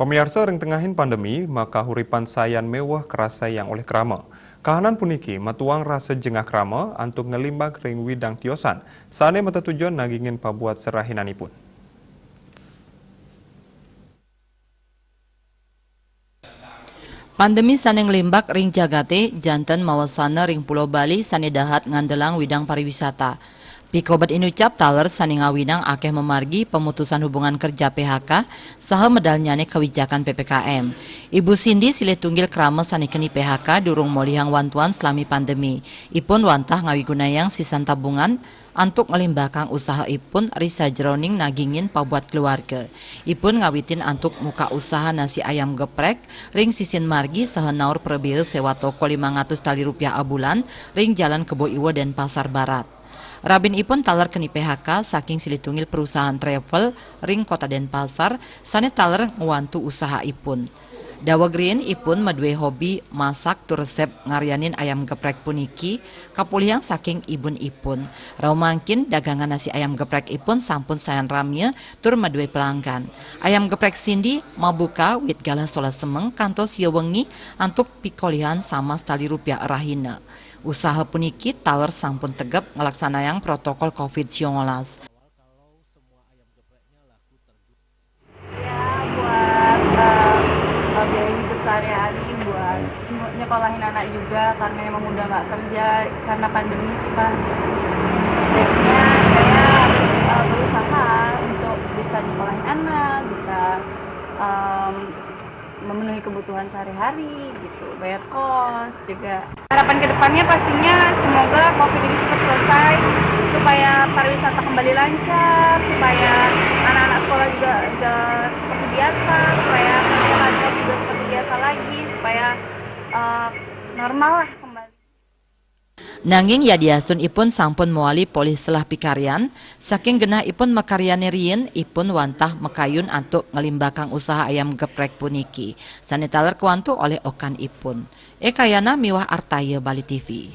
Pemirsa ring tengahin pandemi, maka huripan sayan mewah kerasa yang oleh krama. Kahanan puniki matuang rasa jengah krama untuk ngelimbak ring widang tiosan. Saane mata tujuan nagingin pabuat serahinanipun. Pandemi saneng limbak ring jagate janten mawasana ring Pulau Bali sane dahat ngandelang widang pariwisata. Pikobat inucap taler sani ngawinang akeh memargi pemutusan hubungan kerja PHK saha medalnyane kebijakan PPKM. Ibu Cindy silih tunggil krama sani keni PHK durung molihang wantuan selami pandemi. Ipun wantah ngawigunayang sisan tabungan antuk ngelimbakang usaha ipun risa jeroning nagingin pabuat keluarga. Ipun ngawitin antuk muka usaha nasi ayam geprek ring sisin margi saha naur perbil sewa toko 500 tali rupiah abulan ring jalan Kebo Iwo dan Pasar Barat. Rabin ipun taler keni PHK saking silitungil perusahaan travel ring Kota Denpasar sane taler ngewantu usaha ipun. Dawa green ipun madue hobi masak tur resep ngaryanin ayam geprek puniki kapuliang saking ibun ipun. Raumangkin dagangan nasi ayam geprek ipun sampun sayan ramya tur madue pelanggan. Ayam geprek Cindy mabuka wit gala sola semeng kantos sieu wengi antuk pikolihan sama setali rupiah rahina. Usaha puniki taler sampun tegep ngelaksanayang protokol COVID-19. Buat biaya hidup sehari-hari, buat nyekolahin anak juga karena emang udah nggak kerja karena pandemi sih Pak. Jadinya saya harus berusaha untuk bisa nyekolahin anak, bisa memenuhi kebutuhan sehari-hari gitu, bayar kos juga. Harapan kedepannya pastinya semoga COVID ini cepat selesai supaya pariwisata kembali lancar, supaya anak-anak sekolah juga seperti biasa, supaya masyarakat juga seperti biasa lagi, supaya normal lah kembali. Nanging yadiasun ipun sampun moali polis selah pikaryan, saking genah ipun makaryane rien ipun wantah mekayun antuk ngelimbakang usaha ayam geprek puniki. Sane taler kuantu oleh okan ipun. Kayana miwah Artaya Bali TV.